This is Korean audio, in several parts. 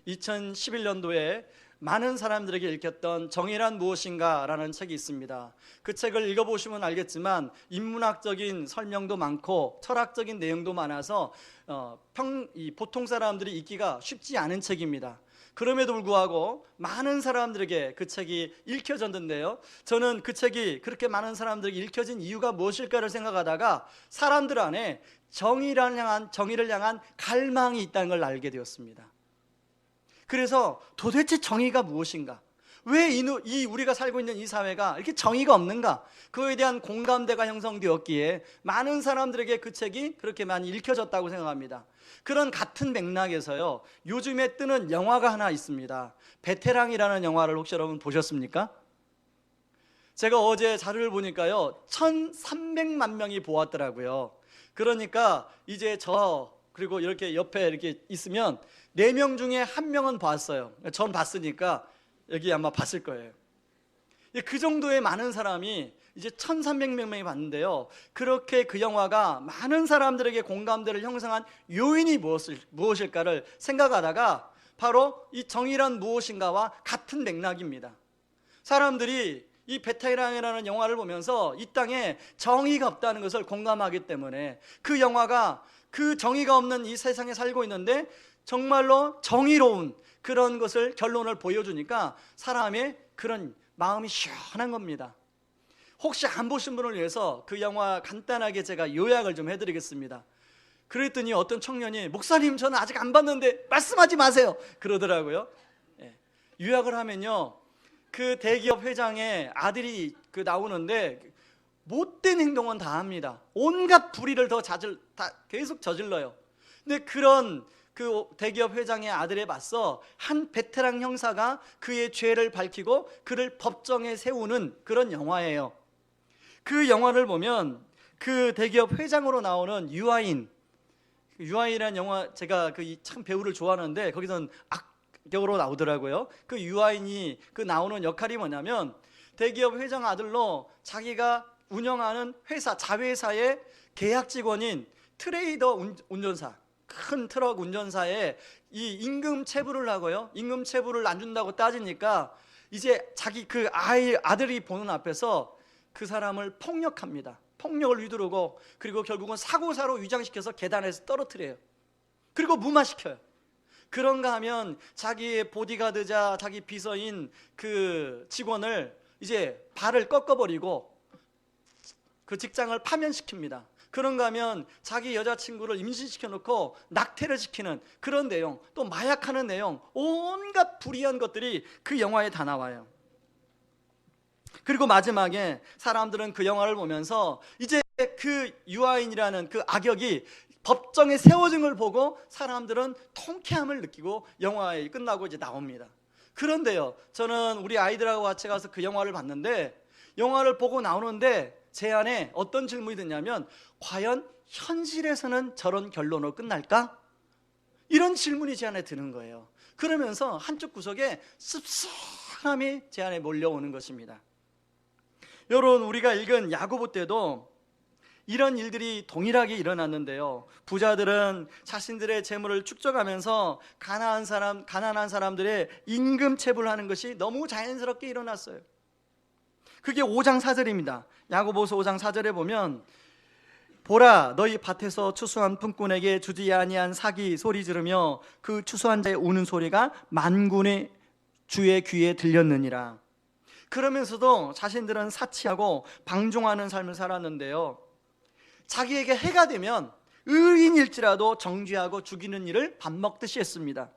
2011년도에 많은 사람들에게 읽혔던 정의란 무엇인가 라는 책이 있습니다. 그 책을 읽어보시면 알겠지만 인문학적인 설명도 많고 철학적인 내용도 많아서 보통 사람들이 읽기가 쉽지 않은 책입니다. 그럼에도 불구하고 많은 사람들에게 그 책이 읽혀졌는데요, 저는 그 책이 그렇게 많은 사람들에게 읽혀진 이유가 무엇일까를 생각하다가 사람들 안에 정의를 향한 갈망이 있다는 걸 알게 되었습니다. 그래서 도대체 정의가 무엇인가? 왜 우리가 살고 있는 이 사회가 이렇게 정의가 없는가? 그거에 대한 공감대가 형성되었기에 많은 사람들에게 그 책이 그렇게 많이 읽혀졌다고 생각합니다. 그런 같은 맥락에서요, 요즘에 뜨는 영화가 하나 있습니다. 베테랑이라는 영화를 혹시 여러분 보셨습니까? 제가 어제 자료를 보니까요 1300만 명이 보았더라고요. 그러니까 이제 그리고 이렇게 옆에 이렇게 있으면 4명 중에 1명은 봤어요. 전 봤으니까 여기 아마 봤을 거예요. 그 정도의 많은 사람이 이제 1300명이 봤는데요, 그렇게 그 영화가 많은 사람들에게 공감대를 형성한 요인이 무엇일까를 생각하다가 바로 이 정의란 무엇인가와 같은 맥락입니다. 사람들이 이 베테랑이라는 영화를 보면서 이 땅에 정의가 없다는 것을 공감하기 때문에 그 영화가 그 정의가 없는 이 세상에 살고 있는데 정말로 정의로운 그런 것을 결론을 보여주니까 사람의 그런 마음이 시원한 겁니다. 혹시 안 보신 분을 위해서 그 영화 간단하게 제가 요약을 좀 해드리겠습니다. 그랬더니 어떤 청년이 목사님 저는 아직 안 봤는데 말씀하지 마세요 그러더라고요. 요약을 하면요, 그 대기업 회장의 아들이 나오는데 못된 행동은 다 합니다. 온갖 불의를 다 계속 저질러요. 근데 그런 그 대기업 회장의 아들에 맞서 한 베테랑 형사가 그의 죄를 밝히고 그를 법정에 세우는 그런 영화예요. 그 영화를 보면 그 대기업 회장으로 나오는 유아인이라는 영화, 제가 참 배우를 좋아하는데 거기서는 악역으로 나오더라고요. 그 유아인이 나오는 역할이 뭐냐면 대기업 회장 아들로 자기가 운영하는 자회사의 계약 직원인 트레이더 운전사, 큰 트럭 운전사에 이 임금 체불을 하고요, 임금 체불을 안 준다고 따지니까 이제 자기 아들이 보는 앞에서 그 사람을 폭력합니다. 폭력을 휘두르고 그리고 결국은 사고사로 위장시켜서 계단에서 떨어뜨려요. 그리고 무마시켜요. 그런가 하면 자기의 보디가드자 자기 비서인 그 직원을 이제 발을 꺾어버리고 그 직장을 파면시킵니다. 그런가 하면 자기 여자친구를 임신시켜 놓고 낙태를 시키는 그런 내용, 또 마약하는 내용, 온갖 불의한 것들이 그 영화에 다 나와요. 그리고 마지막에 사람들은 그 영화를 보면서 이제 그 유아인이라는 그 악역이 법정에 세워진 걸 보고 사람들은 통쾌함을 느끼고 영화에 끝나고 이제 나옵니다. 그런데요, 저는 우리 아이들하고 같이 가서 그 영화를 봤는데 영화를 보고 나오는데 제 안에 어떤 질문이 드냐면 과연 현실에서는 저런 결론으로 끝날까? 이런 질문이 제 안에 드는 거예요. 그러면서 한쪽 구석에 씁쓸함이 제 안에 몰려오는 것입니다. 여러분, 우리가 읽은 야고보 때도 이런 일들이 동일하게 일어났는데요, 부자들은 자신들의 재물을 축적하면서 가난한 사람들의 임금 체불하는 것이 너무 자연스럽게 일어났어요. 그게 5장 4절입니다. 야고보서 5장 4절에 보면 보라, 너희 밭에서 추수한 품꾼에게 주지 아니한 사기 소리 지르며 그 추수한 자의 우는 소리가 만군의 주의 귀에 들렸느니라. 그러면서도 자신들은 사치하고 방종하는 삶을 살았는데요, 자기에게 해가 되면 의인일지라도 정죄하고 죽이는 일을 밥 먹듯이 했습니다.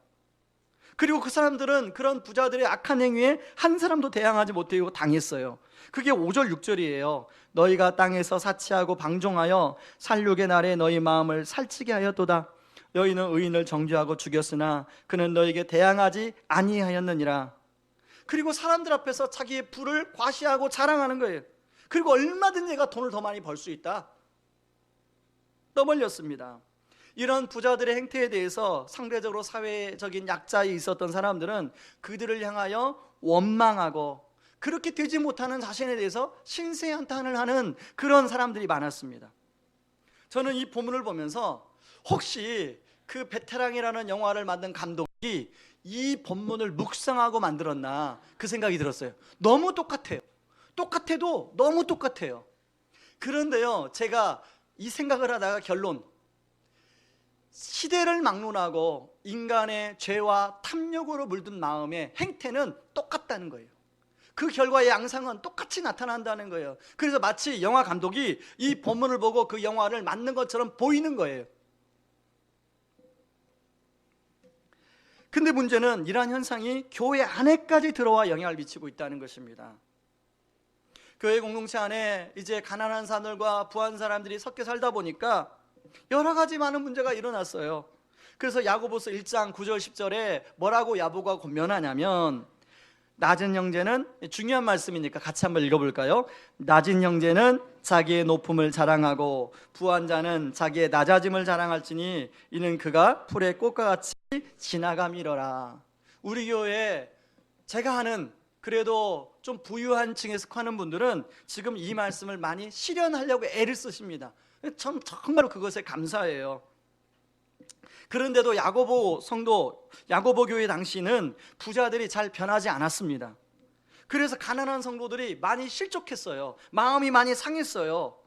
그리고 그 사람들은 그런 부자들의 악한 행위에 한 사람도 대항하지 못하고 당했어요. 그게 5절 6절이에요. 너희가 땅에서 사치하고 방종하여 살육의 날에 너희 마음을 살찌게 하였도다. 너희는 의인을 정죄하고 죽였으나 그는 너희에게 대항하지 아니하였느니라. 그리고 사람들 앞에서 자기의 부를 과시하고 자랑하는 거예요. 그리고 얼마든지 내가 돈을 더 많이 벌 수 있다, 떠벌렸습니다. 이런 부자들의 행태에 대해서 상대적으로 사회적인 약자에 있었던 사람들은 그들을 향하여 원망하고 그렇게 되지 못하는 자신에 대해서 신세한탄을 하는 그런 사람들이 많았습니다. 저는 이 본문을 보면서 혹시 그 베테랑이라는 영화를 만든 감독 이 본문을 묵상하고 만들었나 그 생각이 들었어요. 너무 똑같아요. 똑같아도 너무 똑같아요. 그런데요, 제가 이 생각을 하다가 결론, 시대를 막론하고 인간의 죄와 탐욕으로 물든 마음의 행태는 똑같다는 거예요. 그 결과의 양상은 똑같이 나타난다는 거예요. 그래서 마치 영화 감독이 이 본문을 보고 그 영화를 만든 것처럼 보이는 거예요. 근데 문제는 이러한 현상이 교회 안에까지 들어와 영향을 미치고 있다는 것입니다. 교회 공동체 안에 이제 가난한 사람들과 부한 사람들이 섞여 살다 보니까 여러 가지 많은 문제가 일어났어요. 그래서 야고보서 1장 9절 10절에 뭐라고 야고보가 권면하냐면, 낮은 형제는, 중요한 말씀이니까 같이 한번 읽어볼까요? 낮은 형제는 자기의 높음을 자랑하고 부한 자는 자기의 낮아짐을 자랑할지니 이는 그가 풀의 꽃과 같이 지나감이러라. 우리 교회에 제가 아는 그래도 좀 부유한 층에 속하는 분들은 지금 이 말씀을 많이 실현하려고 애를 쓰십니다. 전 정말로 그것에 감사해요. 그런데도 야고보 성도, 야고보 교회 당시는 부자들이 잘 변하지 않았습니다. 그래서 가난한 성도들이 많이 실족했어요. 마음이 많이 상했어요.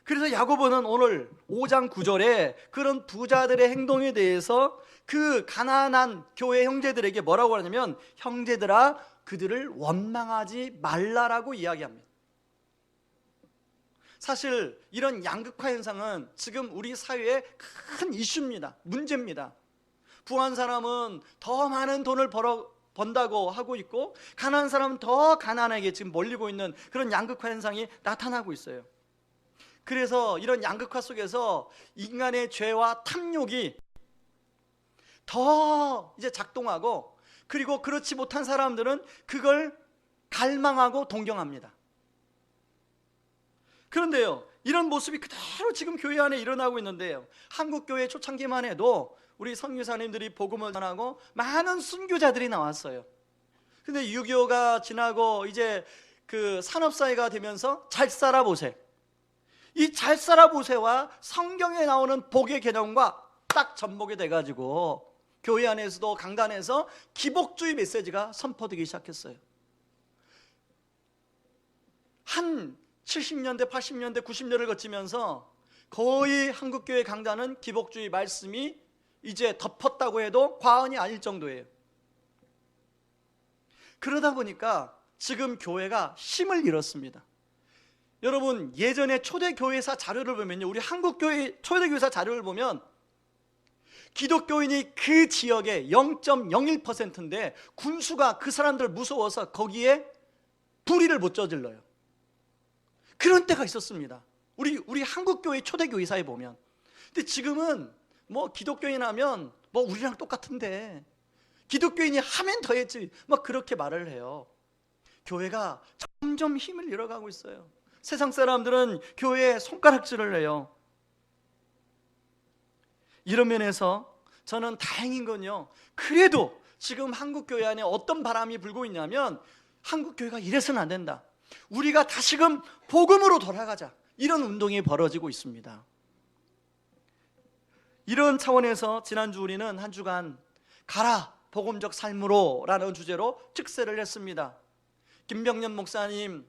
그래서 야고보는 오늘 5장 9절에 그런 부자들의 행동에 대해서 그 가난한 교회 형제들에게 뭐라고 하냐면, 형제들아 그들을 원망하지 말라라고 이야기합니다. 사실 이런 양극화 현상은 지금 우리 사회의 큰 이슈입니다. 문제입니다. 부한 사람은 더 많은 돈을 번다고 하고 있고, 가난한 사람은 더 가난하게 지금 몰리고 있는 그런 양극화 현상이 나타나고 있어요. 그래서 이런 양극화 속에서 인간의 죄와 탐욕이 더 이제 작동하고, 그리고 그렇지 못한 사람들은 그걸 갈망하고 동경합니다. 그런데요, 이런 모습이 그대로 지금 교회 안에 일어나고 있는데요, 한국 교회 초창기만 해도 우리 선교사님들이 복음을 전하고 많은 순교자들이 나왔어요. 근데 6.25가 지나고 이제 그 산업사회가 되면서 잘 살아보세, 이 잘 살아보세와 성경에 나오는 복의 개념과 딱 접목이 돼가지고 교회 안에서도 강단에서 기복주의 메시지가 선포되기 시작했어요. 한 70년대, 80년대, 90년을 거치면서 거의 한국교회 강단은 기복주의 말씀이 이제 덮었다고 해도 과언이 아닐 정도예요. 그러다 보니까 지금 교회가 힘을 잃었습니다. 여러분, 예전에 초대교회사 자료를 보면요, 우리 한국교회 초대교회사 자료를 보면 기독교인이 그 지역의 0.01%인데 군수가 그 사람들 무서워서 거기에 불의를 못 저질러요. 그런 때가 있었습니다. 우리 한국교회 초대교회사에 보면. 근데 지금은 뭐 기독교인 하면 뭐 우리랑 똑같은데, 기독교인이 하면 더했지, 뭐 그렇게 말을 해요. 교회가 점점 힘을 잃어가고 있어요. 세상 사람들은 교회에 손가락질을 해요. 이런 면에서 저는 다행인 건요, 그래도 지금 한국교회 안에 어떤 바람이 불고 있냐면, 한국교회가 이래서는 안 된다, 우리가 다시금 복음으로 돌아가자, 이런 운동이 벌어지고 있습니다. 이런 차원에서 지난주 우리는 한 주간 가라 복음적 삶으로 라는 주제로 특세를 했습니다. 김병년 목사님,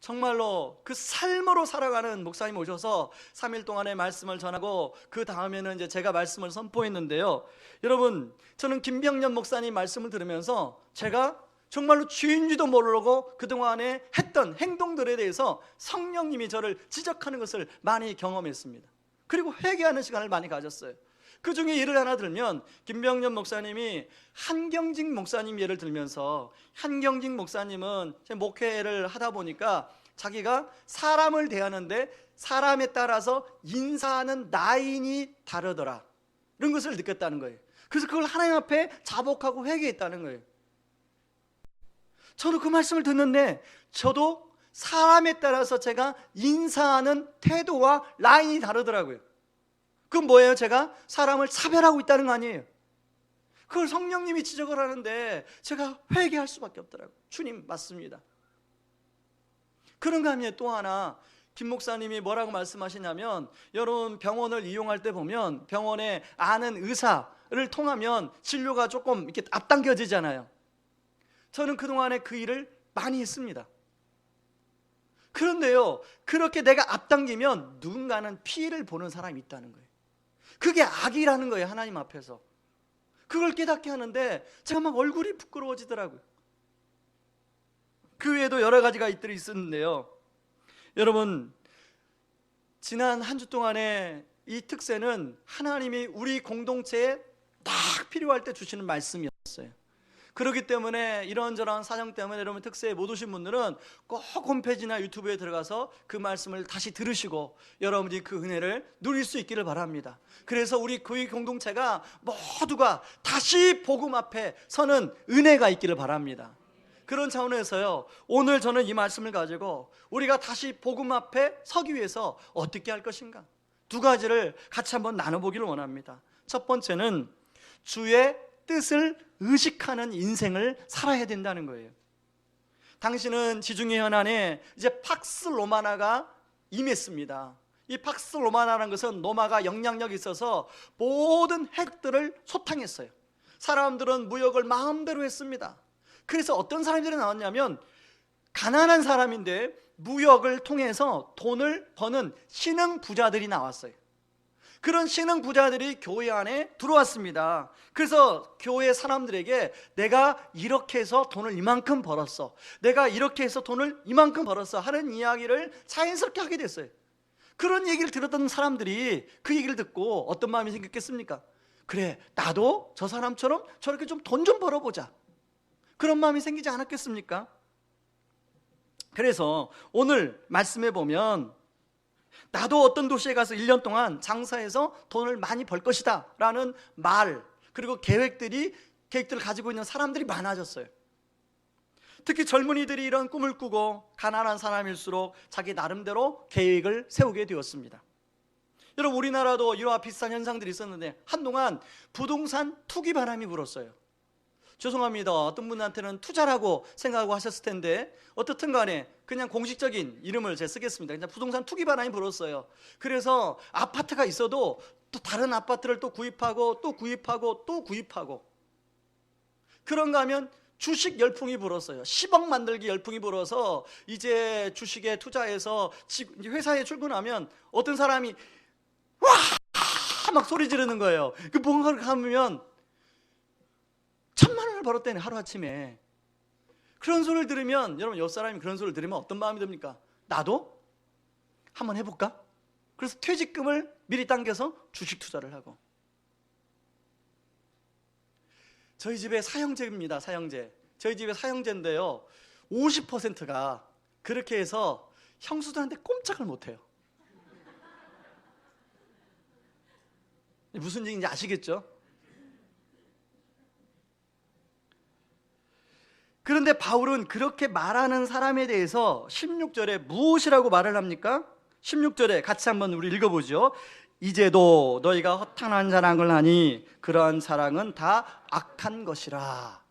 정말로 그 삶으로 살아가는 목사님 오셔서 3일 동안의 말씀을 전하고, 그 다음에는 이제 제가 말씀을 선포했는데요, 여러분, 저는 김병년 목사님 말씀을 들으면서 제가 정말로 죄인지도 모르고 그동안에 했던 행동들에 대해서 성령님이 저를 지적하는 것을 많이 경험했습니다. 그리고 회개하는 시간을 많이 가졌어요. 그 중에 예를 하나 들면, 김병년 목사님이 한경직 목사님 예를 들면서, 한경직 목사님은 목회를 하다 보니까 자기가 사람을 대하는데 사람에 따라서 인사하는 라인이 다르더라, 이런 것을 느꼈다는 거예요. 그래서 그걸 하나님 앞에 자복하고 회개했다는 거예요. 저도 그 말씀을 듣는데, 저도 사람에 따라서 제가 인사하는 태도와 라인이 다르더라고요. 그건 뭐예요? 제가 사람을 차별하고 있다는 거 아니에요. 그걸 성령님이 지적을 하는데 제가 회개할 수밖에 없더라고요. 주님, 맞습니다. 그런가 하면 또 하나, 김 목사님이 뭐라고 말씀하시냐면, 여러분 병원을 이용할 때 보면 병원에 아는 의사, 전화를 통하면 진료가 조금 이렇게 앞당겨지잖아요. 저는 그동안에 그 일을 많이 했습니다. 그런데요, 그렇게 내가 앞당기면 누군가는 피해를 보는 사람이 있다는 거예요. 그게 악이라는 거예요, 하나님 앞에서. 그걸 깨닫게 하는데 제가 막 얼굴이 부끄러워지더라고요. 그 외에도 여러 가지가 있었는데요. 여러분, 지난 한 주 동안에 이 특세는 하나님이 우리 공동체에 딱 필요할 때 주시는 말씀이었어요. 그렇기 때문에 이런저런 사정 때문에 여러분 특세에 못 오신 분들은 꼭 홈페이지나 유튜브에 들어가서 그 말씀을 다시 들으시고 여러분이 그 은혜를 누릴 수 있기를 바랍니다. 그래서 우리 교회 공동체가 모두가 다시 복음 앞에 서는 은혜가 있기를 바랍니다. 그런 차원에서요, 오늘 저는 이 말씀을 가지고 우리가 다시 복음 앞에 서기 위해서 어떻게 할 것인가, 두 가지를 같이 한번 나눠보기를 원합니다. 첫 번째는 주의 뜻을 의식하는 인생을 살아야 된다는 거예요. 당신은 지중해 현안에 이제 팍스 로마나가 임했습니다. 이 팍스 로마나라는 것은 로마가 영향력이 있어서 모든 핵들을 소탕했어요. 사람들은 무역을 마음대로 했습니다. 그래서 어떤 사람들이 나왔냐면 가난한 사람인데 무역을 통해서 돈을 버는 신흥 부자들이 나왔어요. 그런 신흥 부자들이 교회 안에 들어왔습니다. 그래서 교회 사람들에게 내가 이렇게 해서 돈을 이만큼 벌었어, 내가 이렇게 해서 돈을 이만큼 벌었어 하는 이야기를 자연스럽게 하게 됐어요. 그런 얘기를 들었던 사람들이 그 얘기를 듣고 어떤 마음이 생겼겠습니까? 그래, 나도 저 사람처럼 저렇게 좀 돈 좀 벌어보자, 그런 마음이 생기지 않았겠습니까? 그래서 오늘 말씀해 보면 나도 어떤 도시에 가서 1년 동안 장사해서 돈을 많이 벌 것이다 라는 말, 그리고 계획들을 가지고 있는 사람들이 많아졌어요. 특히 젊은이들이 이런 꿈을 꾸고 가난한 사람일수록 자기 나름대로 계획을 세우게 되었습니다. 여러분, 우리나라도 이와 비슷한 현상들이 있었는데 한동안 부동산 투기 바람이 불었어요. 죄송합니다, 어떤 분한테는 투자라고 생각하고 하셨을 텐데 어떻든 간에 그냥 공식적인 이름을 제가 쓰겠습니다. 그냥 부동산 투기 바람이 불었어요. 그래서 아파트가 있어도 또 다른 아파트를 또 구입하고 또 구입하고 또 구입하고, 그런가 하면 주식 열풍이 불었어요. 10억 만들기 열풍이 불어서 이제 주식에 투자해서 회사에 출근하면 어떤 사람이 와! 막 소리 지르는 거예요. 그 뭔가를 하면 1,000만 원을 벌었다네, 하루아침에. 그런 소리를 들으면, 여러분, 옆 사람이 그런 소리를 들으면 어떤 마음이 듭니까? 나도 한번 해볼까? 그래서 퇴직금을 미리 당겨서 주식 투자를 하고. 저희 집에 사형제입니다. 사형제. 저희 집에 사형제인데요, 50%가 그렇게 해서 형수들한테 꼼짝을 못해요. 무슨 얘기인지 아시겠죠? 그런데 바울은 그렇게 말하는 사람에 대해서 16절에 무엇이라고 말을 합니까? 16절에 같이 한번 우리 읽어보죠. 이제도 너희가 허탄한 자랑을 하니 그러한 사랑은 다 악한 것이라.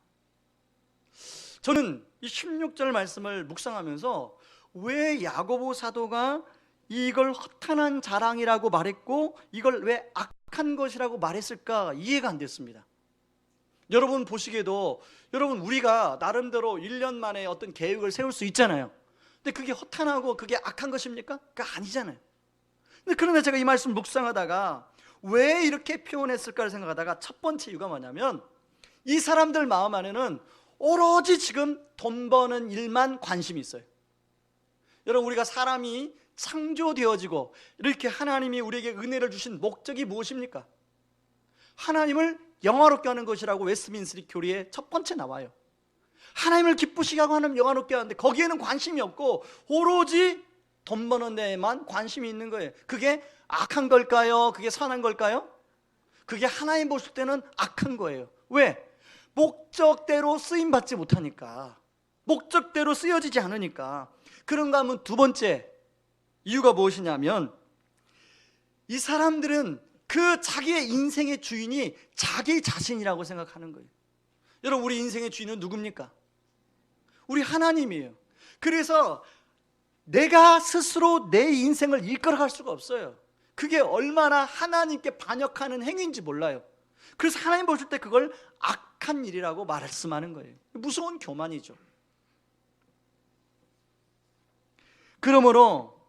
저는 이 16절 말씀을 묵상하면서 왜 야고보 사도가 이걸 허탄한 자랑이라고 말했고 이걸 왜 악한 것이라고 말했을까 이해가 안 됐습니다. 여러분 보시기에도, 여러분 우리가 나름대로 1년 만에 어떤 계획을 세울 수 있잖아요. 근데 그게 허탄하고 그게 악한 것입니까? 그게 아니잖아요. 근데 그런데 제가 이 말씀 묵상하다가 왜 이렇게 표현했을까를 생각하다가 첫 번째 이유가 뭐냐면 이 사람들 마음 안에는 오로지 지금 돈 버는 일만 관심이 있어요. 여러분, 우리가 사람이 창조되어지고 이렇게 하나님이 우리에게 은혜를 주신 목적이 무엇입니까? 하나님을 영화롭게 하는 것이라고 웨스트민스터 교리에 첫 번째 나와요. 하나님을 기쁘시게 하고 하나님 영화롭게 하는데 거기에는 관심이 없고 오로지 돈 버는 데에만 관심이 있는 거예요. 그게 악한 걸까요? 그게 선한 걸까요? 그게 하나님 보실 때는 악한 거예요. 왜? 목적대로 쓰임받지 못하니까, 목적대로 쓰여지지 않으니까. 그런가 하면 두 번째 이유가 무엇이냐면 이 사람들은 그 자기의 인생의 주인이 자기 자신이라고 생각하는 거예요. 여러분, 우리 인생의 주인은 누굽니까? 우리 하나님이에요. 그래서 내가 스스로 내 인생을 이끌어갈 수가 없어요. 그게 얼마나 하나님께 반역하는 행위인지 몰라요. 그래서 하나님 보실 때 그걸 악한 일이라고 말씀하는 거예요. 무서운 교만이죠. 그러므로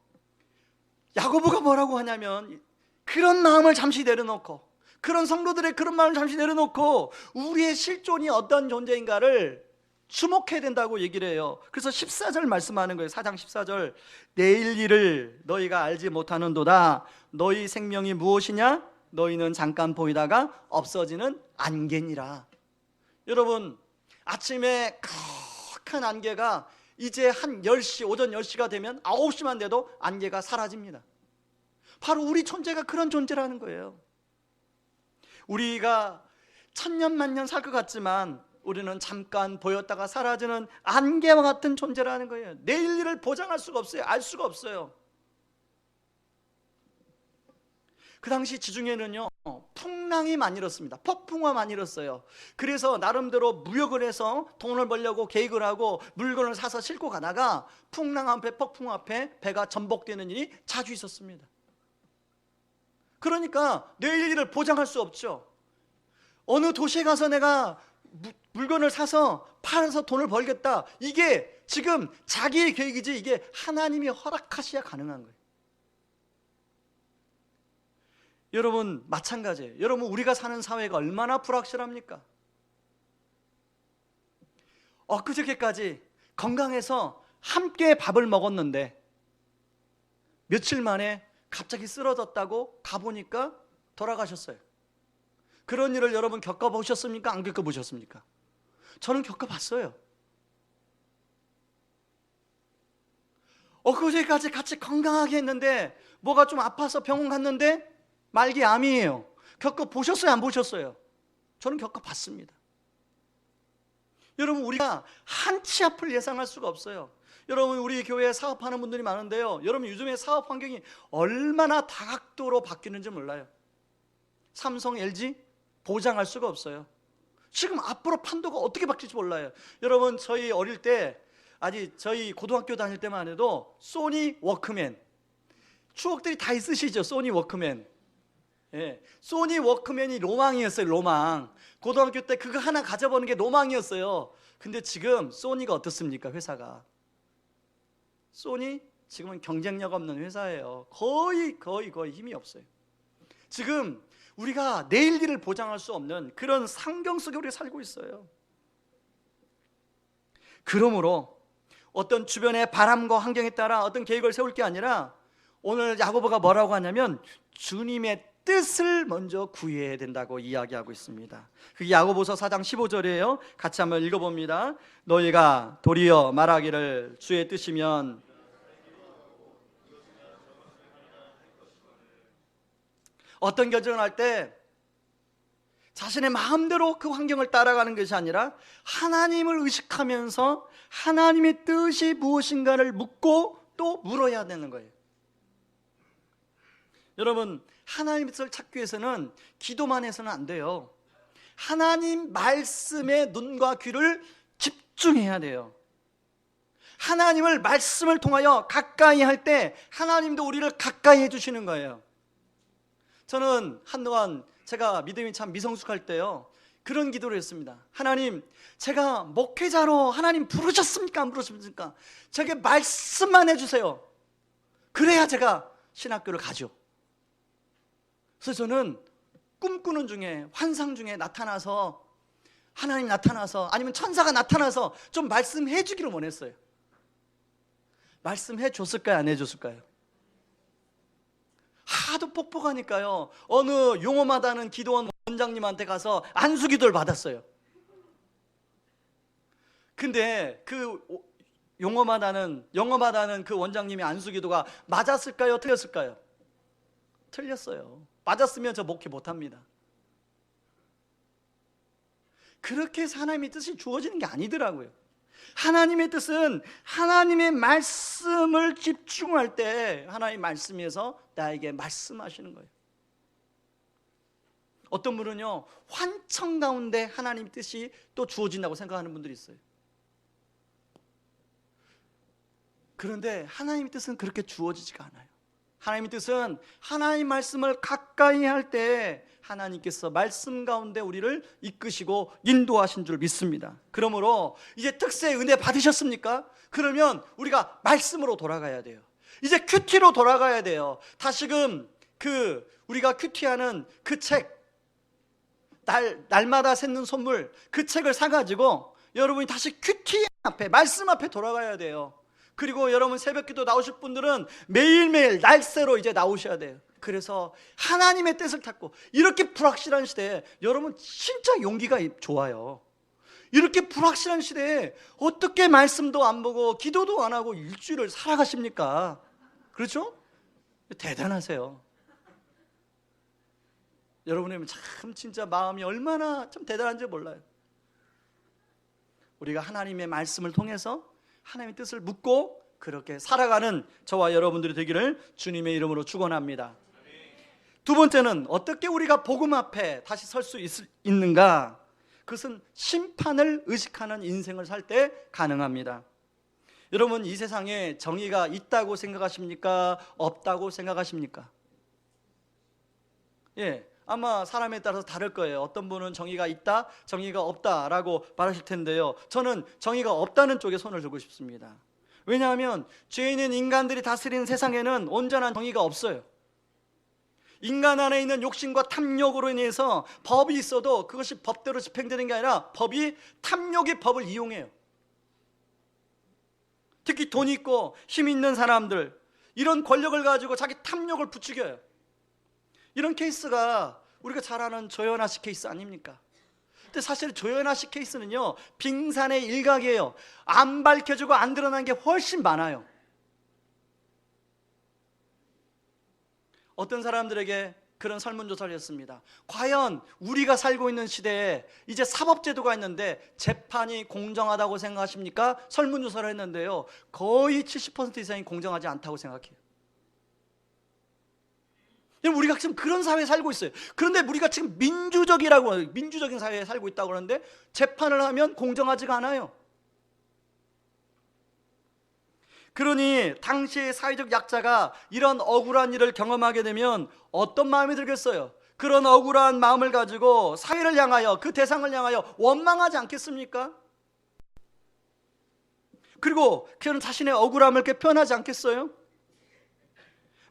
야고보가 뭐라고 하냐면, 그런 마음을 잠시 내려놓고, 그런 성도들의 그런 마음을 잠시 내려놓고 우리의 실존이 어떤 존재인가를 주목해야 된다고 얘기를 해요. 그래서 14절 말씀하는 거예요. 4장 14절, 내일 일을 너희가 알지 못하는도다. 너희 생명이 무엇이냐? 너희는 잠깐 보이다가 없어지는 안개니라. 여러분, 아침에 큰 안개가 이제 한 10시, 오전 10시가 되면 9시만 돼도 안개가 사라집니다. 바로 우리 존재가 그런 존재라는 거예요. 우리가 천년 만년 살 것 같지만 우리는 잠깐 보였다가 사라지는 안개와 같은 존재라는 거예요. 내일 일을 보장할 수가 없어요. 알 수가 없어요. 그 당시 지중해는요, 풍랑이 많이 일었습니다. 폭풍우가 많이 일었어요. 그래서 나름대로 무역을 해서 돈을 벌려고 계획을 하고 물건을 사서 싣고 가다가 풍랑 앞에, 폭풍우 앞에 배가 전복되는 일이 자주 있었습니다. 그러니까 내일 일을 보장할 수 없죠. 어느 도시에 가서 내가 물건을 사서 팔아서 돈을 벌겠다, 이게 지금 자기의 계획이지 이게 하나님이 허락하셔야 가능한 거예요. 여러분, 마찬가지예요. 여러분, 우리가 사는 사회가 얼마나 불확실합니까? 엊그저께까지 건강해서 함께 밥을 먹었는데 며칠 만에 갑자기 쓰러졌다고 가보니까 돌아가셨어요. 그런 일을 여러분 겪어보셨습니까? 안 겪어보셨습니까? 저는 겪어봤어요. 엊그제까지 같이 건강하게 했는데 뭐가 좀 아파서 병원 갔는데 말기 암이에요. 겪어보셨어요? 안 보셨어요? 저는 겪어봤습니다. 여러분, 우리가 한치 앞을 예상할 수가 없어요. 여러분, 우리 교회에 사업하는 분들이 많은데요, 여러분 요즘에 사업 환경이 얼마나 다각도로 바뀌는지 몰라요. 삼성, LG 보장할 수가 없어요. 지금 앞으로 판도가 어떻게 바뀔지 몰라요. 여러분, 저희 어릴 때, 아직 저희 고등학교 다닐 때만 해도 소니 워크맨, 추억들이 다 있으시죠? 소니 워크맨. 예, 소니 워크맨이 로망이었어요. 로망. 고등학교 때 그거 하나 가져보는 게 로망이었어요. 근데 지금 소니가 어떻습니까? 회사가, 소니 지금은 경쟁력 없는 회사예요. 거의 힘이 없어요. 지금 우리가 내일 일을 보장할 수 없는 그런 상경 속에 우리가 살고 있어요. 그러므로 어떤 주변의 바람과 환경에 따라 어떤 계획을 세울 게 아니라, 오늘 야고보가 뭐라고 하냐면 주님의 뜻을 먼저 구해야 된다고 이야기하고 있습니다. 그게 야고보서 4장 15절이에요. 같이 한번 읽어봅니다. 너희가 도리어 말하기를 주의 뜻이면, 어떤 결정을 할 때 자신의 마음대로 그 환경을 따라가는 것이 아니라 하나님을 의식하면서 하나님의 뜻이 무엇인가를 묻고 또 물어야 되는 거예요. 여러분, 하나님의 뜻을 찾기 위해서는 기도만 해서는 안 돼요. 하나님 말씀에 눈과 귀를 집중해야 돼요. 하나님을 말씀을 통하여 가까이 할 때 하나님도 우리를 가까이 해주시는 거예요. 저는 한동안 제가 믿음이 참 미성숙할 때요, 그런 기도를 했습니다. 하나님, 제가 목회자로 하나님 부르셨습니까? 안 부르셨습니까? 제게 말씀만 해주세요. 그래야 제가 신학교를 가죠. 그래서 저는 꿈꾸는 중에, 환상 중에 나타나서, 하나님 나타나서, 아니면 천사가 나타나서 좀 말씀해 주기를 원했어요. 말씀해 줬을까요? 안 해줬을까요? 하도 뻑뻑하니까요, 어느 용어마다는 기도원 원장님한테 가서 안수기도를 받았어요. 근데 그 영어마다는 그 원장님의 안수기도가 맞았을까요? 틀렸을까요? 틀렸어요. 맞았으면 저 목회 못합니다. 그렇게 해서 하나님의 뜻이 주어지는 게 아니더라고요. 하나님의 뜻은 하나님의 말씀을 집중할 때 하나님의 말씀에서 나에게 말씀하시는 거예요. 어떤 분은요, 환청 가운데 하나님의 뜻이 또 주어진다고 생각하는 분들이 있어요. 그런데 하나님의 뜻은 그렇게 주어지지가 않아요. 하나님의 뜻은 하나님 말씀을 가까이 할 때 하나님께서 말씀 가운데 우리를 이끄시고 인도하신 줄 믿습니다. 그러므로 이제 특세 은혜 받으셨습니까? 그러면 우리가 말씀으로 돌아가야 돼요. 이제 큐티로 돌아가야 돼요. 다시금 우리가 큐티하는 그 책, 날마다 샜는 선물, 그 책을 사가지고 여러분이 다시 큐티 앞에, 말씀 앞에 돌아가야 돼요. 그리고 여러분 새벽기도 나오실 분들은 매일매일 날새로 이제 나오셔야 돼요. 그래서 하나님의 뜻을 찾고, 이렇게 불확실한 시대에 여러분 진짜 용기가 좋아요. 이렇게 불확실한 시대에 어떻게 말씀도 안 보고 기도도 안 하고 일주일을 살아가십니까? 그렇죠? 대단하세요. 여러분의 참 진짜 마음이 얼마나 참 대단한지 몰라요. 우리가 하나님의 말씀을 통해서 하나님의 뜻을 묻고 그렇게 살아가는 저와 여러분들이 되기를 주님의 이름으로 축원합니다. 두 번째는 어떻게 우리가 복음 앞에 다시 설 수 있는가? 그것은 심판을 의식하는 인생을 살 때 가능합니다. 여러분, 이 세상에 정의가 있다고 생각하십니까? 없다고 생각하십니까? 아마 사람에 따라서 다를 거예요. 어떤 분은 정의가 있다, 정의가 없다라고 말하실 텐데요. 저는 정의가 없다는 쪽에 손을 들고 싶습니다. 왜냐하면 죄 있는 인간들이 다스리는 세상에는 온전한 정의가 없어요. 인간 안에 있는 욕심과 탐욕으로 인해서 법이 있어도 그것이 법대로 집행되는 게 아니라 법이 탐욕의 법을 이용해요. 특히 돈 있고 힘 있는 사람들, 이런 권력을 가지고 자기 탐욕을 부추겨요. 이런 케이스가 우리가 잘 아는 조현아 씨 케이스 아닙니까? 근데 사실 조현아 씨 케이스는요, 빙산의 일각이에요. 안 밝혀지고 안 드러난 게 훨씬 많아요. 어떤 사람들에게 그런 설문조사를 했습니다. 과연 우리가 살고 있는 시대에 이제 사법제도가 있는데 재판이 공정하다고 생각하십니까? 설문조사를 했는데요, 거의 70% 이상이 공정하지 않다고 생각해요. 우리가 지금 그런 사회에 살고 있어요. 그런데 우리가 지금 민주적인 사회에 살고 있다고 하는데 재판을 하면 공정하지가 않아요. 그러니 당시의 사회적 약자가 이런 억울한 일을 경험하게 되면 어떤 마음이 들겠어요? 그런 억울한 마음을 가지고 사회를 향하여, 그 대상을 향하여 원망하지 않겠습니까? 그리고 그런 자신의 억울함을 이렇게 표현하지 않겠어요?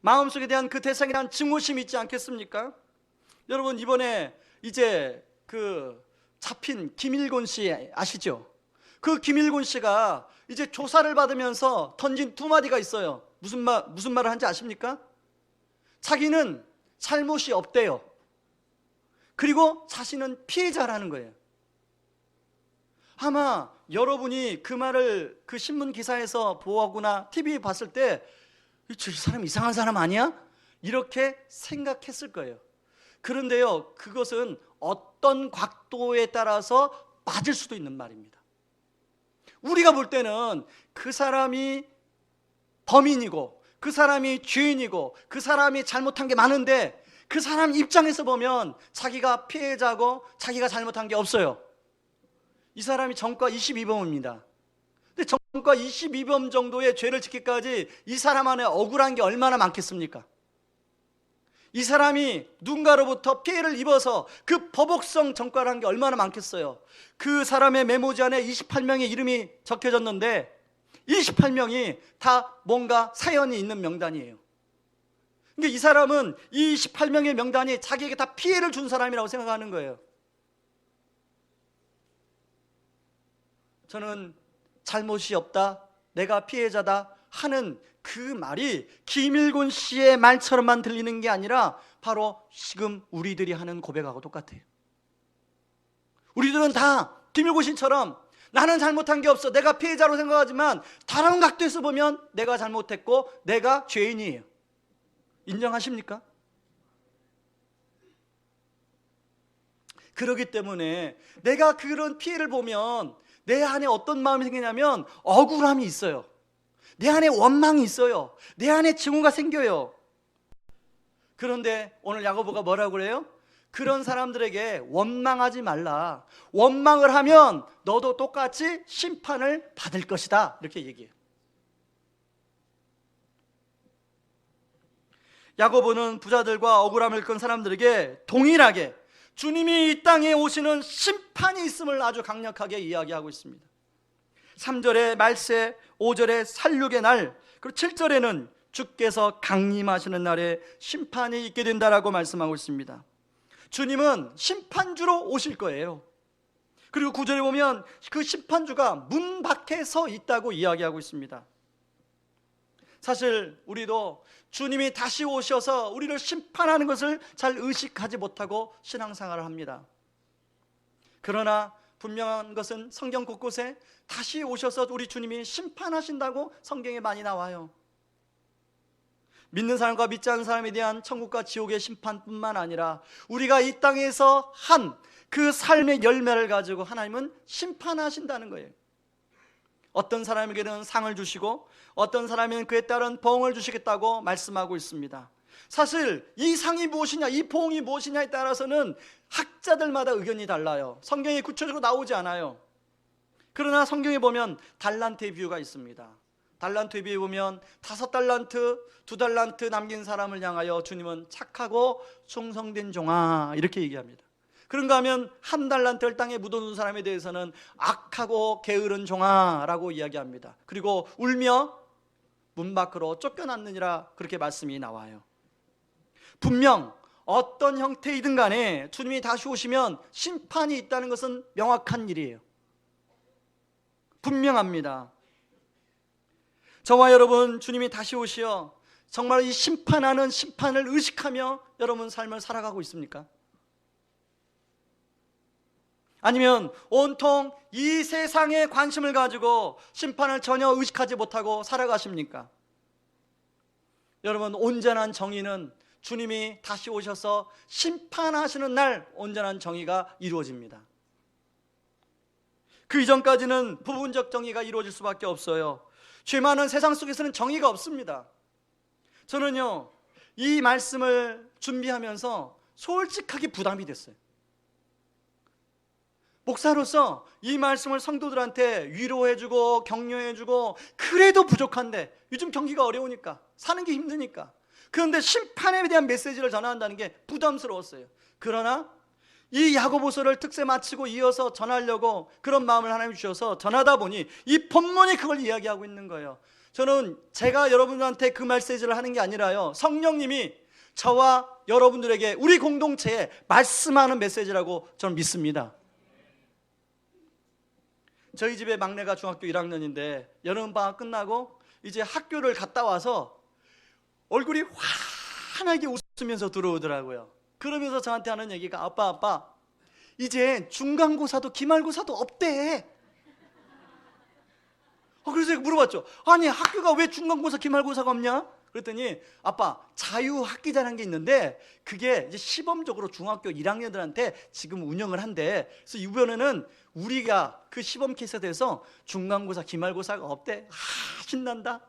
마음속에 대한 그 대상에 대한 증오심이 있지 않겠습니까? 여러분, 이번에 이제 잡힌 김일곤 씨 아시죠? 그 김일곤 씨가 이제 조사를 받으면서 던진 두 마디가 있어요. 무슨 말을 한지 아십니까? 자기는 잘못이 없대요. 그리고 자신은 피해자라는 거예요. 아마 여러분이 그 말을 그 신문 기사에서 보거나 TV에 봤을 때 저 사람 이상한 사람 아니야? 이렇게 생각했을 거예요. 그런데요, 그것은 어떤 각도에 따라서 맞을 수도 있는 말입니다. 우리가 볼 때는 그 사람이 범인이고 그 사람이 죄인이고 그 사람이 잘못한 게 많은데, 그 사람 입장에서 보면 자기가 피해자고 자기가 잘못한 게 없어요. 이 사람이 전과 22범입니다. 근데 전과 22범 정도의 죄를 짓기까지 이 사람 안에 억울한 게 얼마나 많겠습니까? 이 사람이 누군가로부터 피해를 입어서 그 보복성 전과를 한 게 얼마나 많겠어요. 그 사람의 메모지 안에 28명의 이름이 적혀졌는데 28명이 다 뭔가 사연이 있는 명단이에요. 그러니까 이 사람은 이 28명의 명단이 자기에게 다 피해를 준 사람이라고 생각하는 거예요. 저는 잘못이 없다, 내가 피해자다 하는 그 말이 김일곤 씨의 말처럼만 들리는 게 아니라 바로 지금 우리들이 하는 고백하고 똑같아요. 우리들은 다 김일곤 씨처럼 나는 잘못한 게 없어, 내가 피해자로 생각하지만 다른 각도에서 보면 내가 잘못했고 내가 죄인이에요. 인정하십니까? 그렇기 때문에 내가 그런 피해를 보면 내 안에 어떤 마음이 생기냐면 억울함이 있어요. 내 안에 원망이 있어요. 내 안에 증오가 생겨요. 그런데 오늘 야고보가 뭐라고 그래요? 그런 사람들에게 원망하지 말라. 원망을 하면 너도 똑같이 심판을 받을 것이다, 이렇게 얘기해요. 야고보는 부자들과 억울함을 끈 사람들에게 동일하게 주님이 이 땅에 오시는 심판이 있음을 아주 강력하게 이야기하고 있습니다. 3절에 말세, 5절에 살육의 날, 그리고 7절에는 주께서 강림하시는 날에 심판이 있게 된다라고 말씀하고 있습니다. 주님은 심판주로 오실 거예요. 그리고 9절에 보면 그 심판주가 문 밖에 서 있다고 이야기하고 있습니다. 사실 우리도 주님이 다시 오셔서 우리를 심판하는 것을 잘 의식하지 못하고 신앙생활을 합니다. 그러나 분명한 것은 성경 곳곳에 다시 오셔서 우리 주님이 심판하신다고 성경에 많이 나와요. 믿는 사람과 믿지 않는 사람에 대한 천국과 지옥의 심판뿐만 아니라 우리가 이 땅에서 한 그 삶의 열매를 가지고 하나님은 심판하신다는 거예요. 어떤 사람에게는 상을 주시고 어떤 사람에게는 그에 따른 보응을 주시겠다고 말씀하고 있습니다. 사실 이 상이 무엇이냐, 이 보응이 무엇이냐에 따라서는 학자들마다 의견이 달라요. 성경에 구체적으로 나오지 않아요. 그러나 성경에 보면 달란트의 비유가 있습니다. 달란트의 비유에 보면 5달란트, 2달란트 남긴 사람을 향하여 주님은 착하고 충성된 종아 이렇게 얘기합니다. 그런가 하면 1달란트를 땅에 묻어둔 사람에 대해서는 악하고 게으른 종아라고 이야기합니다. 그리고 울며 문 밖으로 쫓겨났느니라 그렇게 말씀이 나와요. 분명 어떤 형태이든 간에 주님이 다시 오시면 심판이 있다는 것은 명확한 일이에요. 분명합니다. 저와 여러분 주님이 다시 오시어 정말 이 심판하는 심판을 의식하며 여러분 삶을 살아가고 있습니까? 아니면 온통 이 세상에 관심을 가지고 심판을 전혀 의식하지 못하고 살아가십니까? 여러분 온전한 정의는 주님이 다시 오셔서 심판하시는 날 온전한 정의가 이루어집니다. 그 이전까지는 부분적 정의가 이루어질 수밖에 없어요. 죄 많은 세상 속에서는 정의가 없습니다. 저는요 이 말씀을 준비하면서 솔직하게 부담이 됐어요. 목사로서 이 말씀을 성도들한테 위로해주고 격려해주고 그래도 부족한데 요즘 경기가 어려우니까 사는 게 힘드니까 그런데 심판에 대한 메시지를 전한다는 게 부담스러웠어요. 그러나 이 야고보서를 특세 마치고 이어서 전하려고 그런 마음을 하나님 주셔서 전하다 보니 이 본문이 그걸 이야기하고 있는 거예요. 저는 제가 여러분들한테 그 메시지를 하는 게 아니라요 성령님이 저와 여러분들에게 우리 공동체에 말씀하는 메시지라고 저는 믿습니다. 저희 집에 막내가 중학교 1학년인데 여름방학 끝나고 이제 학교를 갔다 와서 얼굴이 환하게 웃으면서 들어오더라고요. 그러면서 저한테 하는 얘기가 아빠 이제 중간고사도 기말고사도 없대. 그래서 제가 물어봤죠. 아니 학교가 왜 중간고사 기말고사가 없냐? 그랬더니 아빠 자유학기제라는 게 있는데 그게 이제 시범적으로 중학교 1학년들한테 지금 운영을 한대. 그래서 이번에는 우리가 그 시범 케이스에 대해서 중간고사 기말고사가 없대. 신난다.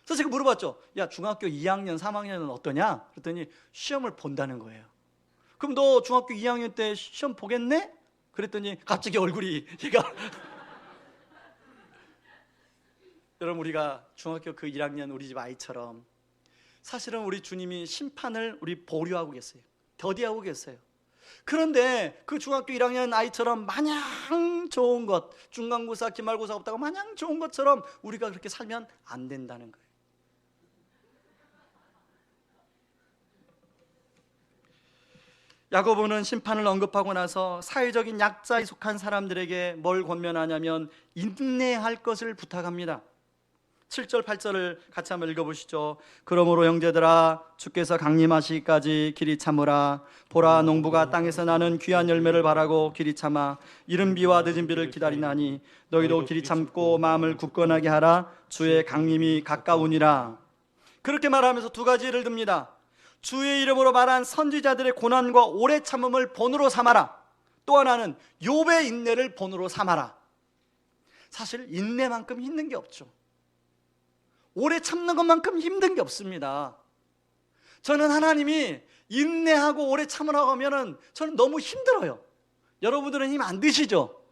그래서 제가 물어봤죠. 야 중학교 2학년 3학년은 어떠냐? 그랬더니 시험을 본다는 거예요. 그럼 너 중학교 2학년 때 시험 보겠네? 그랬더니 갑자기 얼굴이 얘가 여러분 우리가 중학교 그 1학년 우리 집 아이처럼 사실은 우리 주님이 심판을 우리 보류하고 계세요. 더디하고 계세요. 그런데 그 중학교 1학년 아이처럼 마냥 좋은 것, 중간고사 기말고사 없다고 마냥 좋은 것처럼 우리가 그렇게 살면 안 된다는 거예요. 야고보는 심판을 언급하고 나서 사회적인 약자에 속한 사람들에게 뭘 권면하냐면 인내할 것을 부탁합니다. 7절 8절을 같이 한번 읽어보시죠. 그러므로 형제들아 주께서 강림하시기까지 길이 참으라. 보라 농부가 땅에서 나는 귀한 열매를 바라고 길이 참아 이른 비와 늦은 비를 기다리나니 너희도 길이 참고 마음을 굳건하게 하라. 주의 강림이 가까우니라. 그렇게 말하면서 두 가지 예를 듭니다. 주의 이름으로 말한 선지자들의 고난과 오래 참음을 본으로 삼아라. 또 하나는 욥의 인내를 본으로 삼아라. 사실 인내만큼 힘든 게 없죠. 오래 참는 것만큼 힘든 게 없습니다. 저는 하나님이 인내하고 오래 참으라고 하면은 저는 너무 힘들어요. 여러분들은 힘 안 드시죠?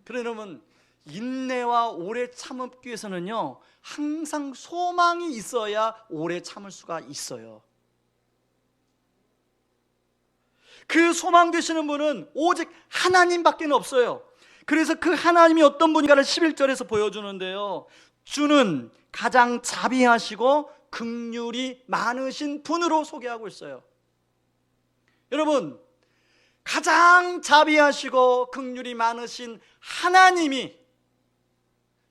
그러면 인내와 오래 참기 위해서는요, 항상 소망이 있어야 오래 참을 수가 있어요. 그 소망 되시는 분은 오직 하나님밖에 없어요. 그래서 그 하나님이 어떤 분인가를 11절에서 보여주는데요, 주는 가장 자비하시고 긍휼이 많으신 분으로 소개하고 있어요. 여러분, 가장 자비하시고 긍휼이 많으신 하나님이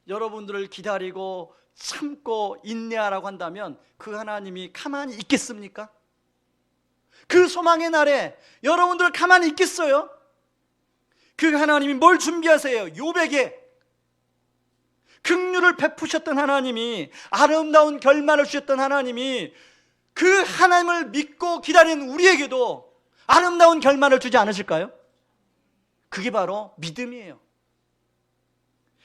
여러분들을 기다리고 참고 인내하라고 한다면 그 하나님이 가만히 있겠습니까? 그 소망의 날에 여러분들 가만히 있겠어요? 그 하나님이 뭘 준비하세요? 욥에게 긍휼을 베푸셨던 하나님이, 아름다운 결말을 주셨던 하나님이 그 하나님을 믿고 기다리는 우리에게도 아름다운 결말을 주지 않으실까요? 그게 바로 믿음이에요.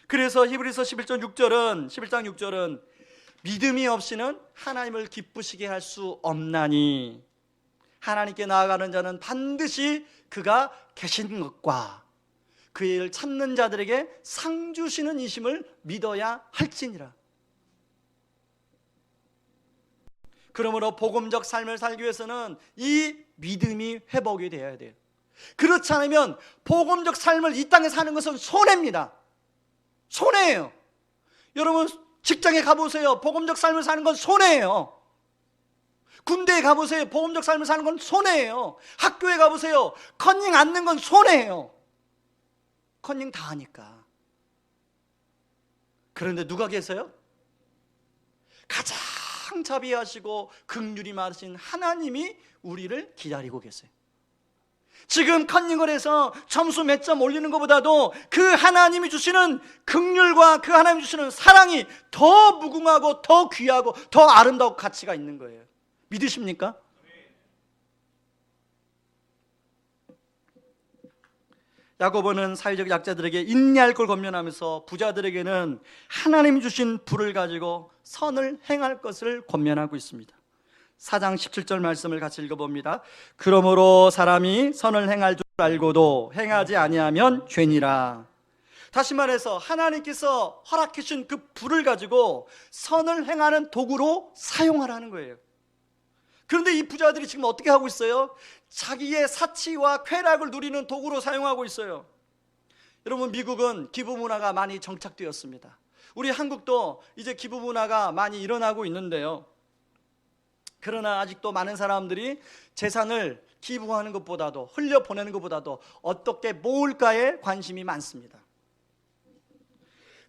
그래서 히브리서 11장 6절은 믿음이 없이는 하나님을 기쁘시게 할 수 없나니 하나님께 나아가는 자는 반드시 그가 계신 것과 그의 일을 찾는 자들에게 상 주시는 이심을 믿어야 할지니라. 그러므로 복음적 삶을 살기 위해서는 이 믿음이 회복이 되어야 돼요. 그렇지 않으면 복음적 삶을 이 땅에 사는 것은 손해입니다. 손해예요. 여러분 직장에 가보세요. 복음적 삶을 사는 건 손해예요. 군대에 가보세요. 복음적 삶을 사는 건 손해예요. 학교에 가보세요. 컨닝 앉는 건 손해예요. 컨닝 다 하니까. 그런데 누가 계세요? 가장 자비하시고 긍휼이 많으신 하나님이 우리를 기다리고 계세요. 지금 컨닝을 해서 점수 몇 점 올리는 것보다도 그 하나님이 주시는 긍휼과 그 하나님이 주시는 사랑이 더 무궁하고 더 귀하고 더 아름다운 가치가 있는 거예요. 믿으십니까? 야고보는 사회적 약자들에게 인내할 걸 권면하면서 부자들에게는 하나님이 주신 부를 가지고 선을 행할 것을 권면하고 있습니다. 4장 17절 말씀을 같이 읽어봅니다. 그러므로 사람이 선을 행할 줄 알고도 행하지 아니하면 죄니라. 다시 말해서 하나님께서 허락해 주신 그 부를 가지고 선을 행하는 도구로 사용하라는 거예요. 그런데 이 부자들이 지금 어떻게 하고 있어요? 자기의 사치와 쾌락을 누리는 도구로 사용하고 있어요. 여러분, 미국은 기부 문화가 많이 정착되었습니다. 우리 한국도 이제 기부 문화가 많이 일어나고 있는데요, 그러나 아직도 많은 사람들이 재산을 기부하는 것보다도, 흘려보내는 것보다도 어떻게 모을까에 관심이 많습니다.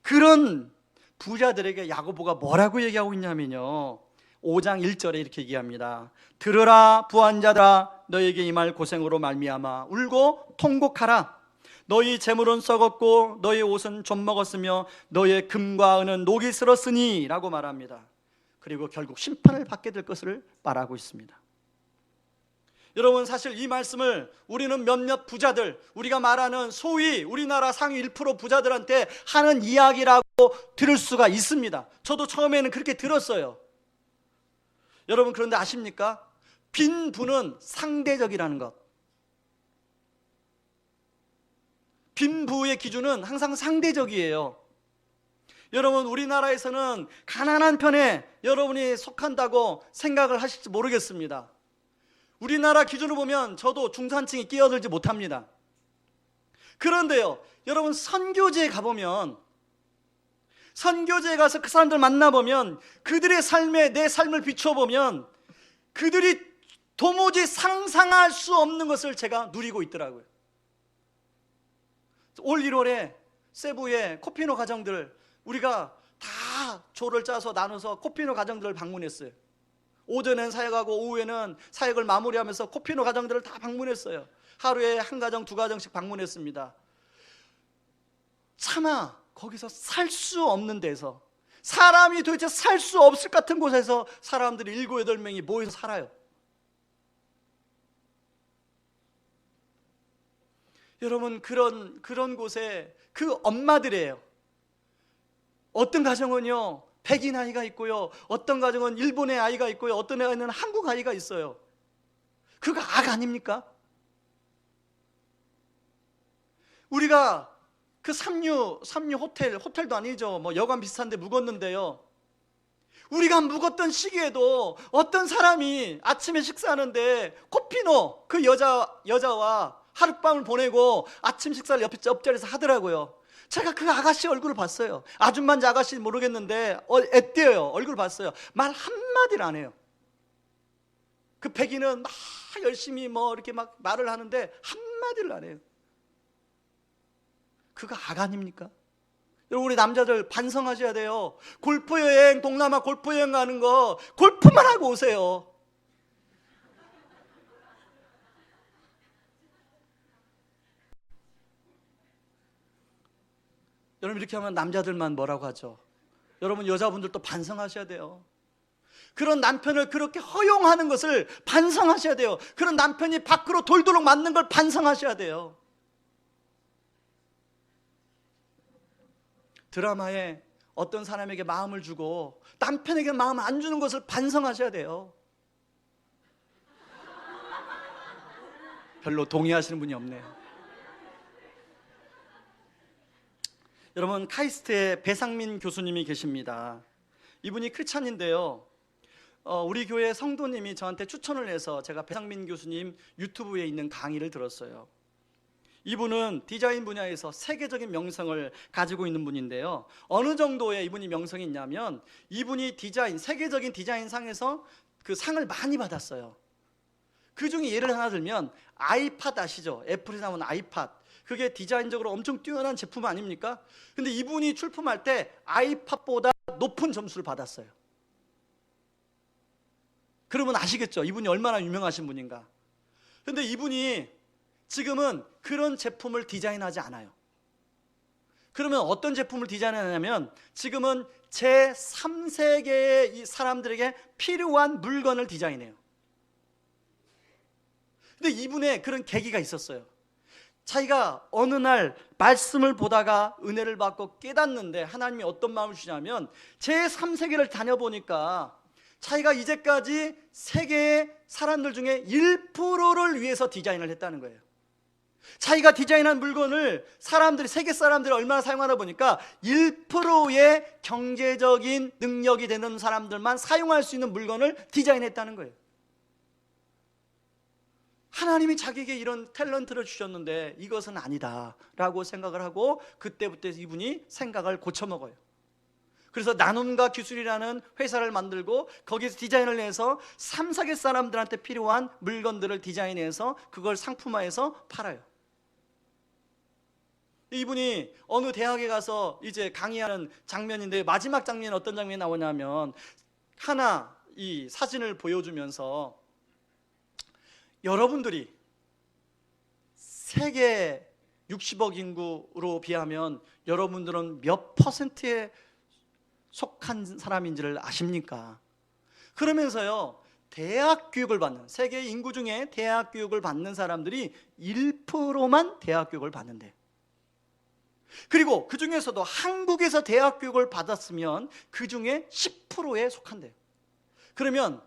그런 부자들에게 야고보가 뭐라고 얘기하고 있냐면요, 5장 1절에 이렇게 얘기합니다. 들으라 부한자들아, 너에게 임할 고생으로 말미암아 울고 통곡하라. 너희 재물은 썩었고 너희 옷은 좀 먹었으며 너희의 금과 은은 녹이 슬었으니 라고 말합니다. 그리고 결국 심판을 받게 될 것을 말하고 있습니다. 여러분, 사실 이 말씀을 우리는 몇몇 부자들, 우리가 말하는 소위 우리나라 상위 1% 부자들한테 하는 이야기라고 들을 수가 있습니다. 저도 처음에는 그렇게 들었어요. 여러분, 그런데 아십니까? 빈부는 상대적이라는 것. 빈부의 기준은 항상 상대적이에요. 여러분, 우리나라에서는 가난한 편에 여러분이 속한다고 생각을 하실지 모르겠습니다. 우리나라 기준으로 보면 저도 중산층이 끼어들지 못합니다. 그런데요, 여러분, 선교지에 가보면, 선교지에 가서 그 사람들 만나보면 그들의 삶에 내 삶을 비춰보면 그들이 도무지 상상할 수 없는 것을 제가 누리고 있더라고요. 올 1월에 세부의 코피노 가정들, 우리가 다 조를 짜서 나눠서 코피노 가정들을 방문했어요. 오전엔 사역하고 오후에는 사역을 마무리하면서 코피노 가정들을 다 방문했어요. 하루에 한 가정, 두 가정씩 방문했습니다. 차마 거기서 살 수 없는 데서, 사람이 도대체 살 수 없을 것 같은 곳에서 사람들이 7, 8명이 모여서 살아요. 여러분, 그런 곳에 그 엄마들이에요. 어떤 가정은요, 백인 아이가 있고요, 어떤 가정은 일본의 아이가 있고요, 어떤 아이는 한국 아이가 있어요. 그거 악 아닙니까? 우리가 그 삼류 호텔도 아니죠. 뭐 여관 비슷한데 묵었는데요. 우리가 묵었던 시기에도 어떤 사람이 아침에 식사하는데 코피노 그 여자와 하룻밤을 보내고 아침 식사를 옆자리에서 하더라고요. 제가 그 아가씨 얼굴을 봤어요. 아줌마인지 아가씨인지 모르겠는데 애때요. 얼굴을 봤어요. 말 한마디를 안 해요. 그 백인은 막 열심히 뭐 이렇게 막 말을 하는데 한마디를 안 해요. 그거 아가 아닙니까? 여러분, 우리 남자들 반성하셔야 돼요. 골프 여행, 동남아 골프 여행 가는 거 골프만 하고 오세요. 여러분, 이렇게 하면 남자들만 뭐라고 하죠? 여러분, 여자분들도 반성하셔야 돼요. 그런 남편을 그렇게 허용하는 것을 반성하셔야 돼요. 그런 남편이 밖으로 돌도록 맞는 걸 반성하셔야 돼요. 드라마에 어떤 사람에게 마음을 주고 남편에게 마음을 안 주는 것을 반성하셔야 돼요. 별로 동의하시는 분이 없네요. 여러분, 카이스트에 배상민 교수님이 계십니다. 이분이 크리스찬인데요. 우리 교회 성도님이 저한테 추천을 해서 제가 배상민 교수님 유튜브에 있는 강의를 들었어요. 이분은 디자인 분야에서 세계적인 명성을 가지고 있는 분인데요. 어느 정도의 이분이 명성이 있냐면 이분이 세계적인 디자인상에서 그 상을 많이 받았어요. 그 중에 예를 하나 들면 아이팟 아시죠? 애플이 나온 아이팟. 그게 디자인적으로 엄청 뛰어난 제품 아닙니까? 근데 이분이 출품할 때 아이팟보다 높은 점수를 받았어요. 그러면 아시겠죠? 이분이 얼마나 유명하신 분인가. 근데 이분이 지금은 그런 제품을 디자인하지 않아요. 그러면 어떤 제품을 디자인하냐면 지금은 제3세계의 이 사람들에게 필요한 물건을 디자인해요. 근데 이분의 그런 계기가 있었어요. 자기가 어느 날 말씀을 보다가 은혜를 받고 깨닫는데 하나님이 어떤 마음을 주냐면 제3세계를 다녀보니까 자기가 이제까지 세계의 사람들 중에 1%를 위해서 디자인을 했다는 거예요. 자기가 디자인한 물건을 세계 사람들이 얼마나 사용하다 보니까 1%의 경제적인 능력이 되는 사람들만 사용할 수 있는 물건을 디자인했다는 거예요. 하나님이 자기에게 이런 탤런트를 주셨는데 이것은 아니다라고 생각을 하고 그때부터 이분이 생각을 고쳐먹어요. 그래서 나눔과 기술이라는 회사를 만들고 거기서 디자인을 해서 3세계 사람들한테 필요한 물건들을 디자인해서 그걸 상품화해서 팔아요. 이분이 어느 대학에 가서 이제 강의하는 장면인데 마지막 장면에 어떤 장면이 나오냐면 하나 이 사진을 보여주면서 여러분들이 세계 60억 인구로 비하면 여러분들은 몇 퍼센트에 속한 사람인지를 아십니까? 그러면서요, 대학 교육을 받는, 세계 인구 중에 대학 교육을 받는 사람들이 1%만 대학 교육을 받는데, 그리고 그 중에서도 한국에서 대학 교육을 받았으면 그 중에 10%에 속한대요. 그러면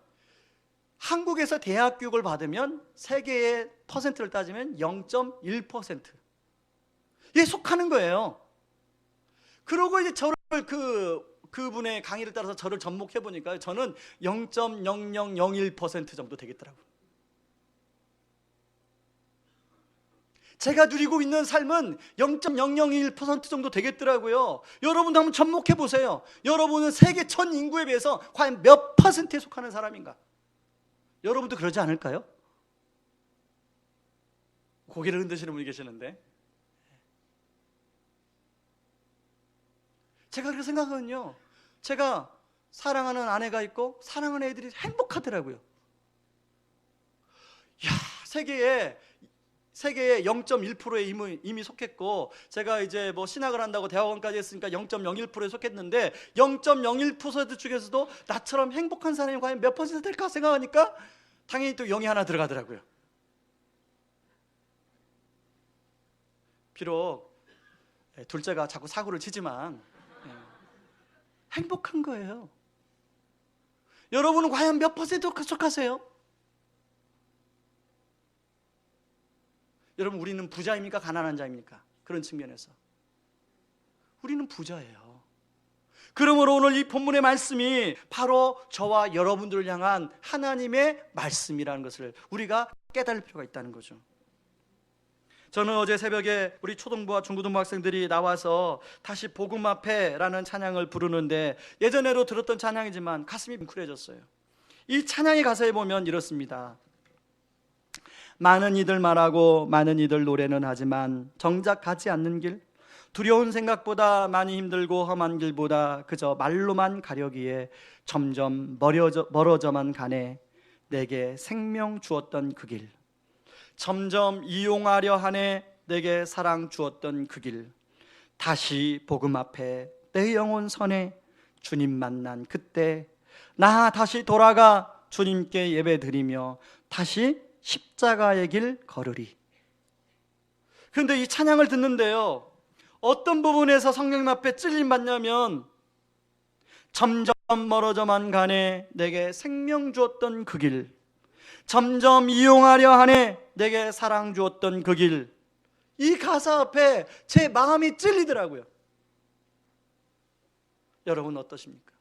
한국에서 대학 교육을 받으면 세계의 퍼센트를 따지면 0.1%에 속하는 거예요. 그러고 이제 저를 그분의 강의를 따라서 저를 접목해 보니까 저는 0.0001% 정도 되겠더라고요. 제가 누리고 있는 삶은 0.001% 정도 되겠더라고요. 여러분도 한번 접목해 보세요. 여러분은 세계 전 인구에 비해서 과연 몇 퍼센트에 속하는 사람인가? 여러분도 그러지 않을까요? 고개를 흔드시는 분이 계시는데, 제가 그렇게 생각하면요, 제가 사랑하는 아내가 있고 사랑하는 애들이 행복하더라고요. 야, 세계에 0.1%에 이미 속했고, 제가 이제 뭐 신학을 한다고 대학원까지 했으니까 0.01%에 속했는데 0.01% 중에서도 나처럼 행복한 사람이 과연 몇 퍼센트 될까 생각하니까 당연히 또 0이 하나 들어가더라고요. 비록 둘째가 자꾸 사고를 치지만 행복한 거예요. 여러분은 과연 몇 퍼센트 속하세요? 여러분, 우리는 부자입니까? 가난한 자입니까? 그런 측면에서 우리는 부자예요. 그러므로 오늘 이 본문의 말씀이 바로 저와 여러분들을 향한 하나님의 말씀이라는 것을 우리가 깨달을 필요가 있다는 거죠. 저는 어제 새벽에 우리 초등부와 중고등부 학생들이 나와서 다시 복음 앞에라는 찬양을 부르는데, 예전에도 들었던 찬양이지만 가슴이 뭉클해졌어요. 이 찬양의 가사에 보면 이렇습니다. 많은 이들 말하고 많은 이들 노래는 하지만 정작 가지 않는 길, 두려운 생각보다 많이 힘들고 험한 길보다 그저 말로만 가려기에 점점 멀어져만 가네. 내게 생명 주었던 그 길, 점점 이용하려 하네. 내게 사랑 주었던 그 길, 다시 복음 앞에 내 영혼 선에 주님 만난 그때 나 다시 돌아가 주님께 예배 드리며 다시 십자가의 길 걸으리. 그런데 이 찬양을 듣는데요, 어떤 부분에서 성령 앞에 찔림 받냐면, 점점 멀어져만 가네. 내게 생명 주었던 그 길, 점점 이용하려 하네. 내게 사랑 주었던 그 길. 이 가사 앞에 제 마음이 찔리더라고요. 여러분 어떠십니까?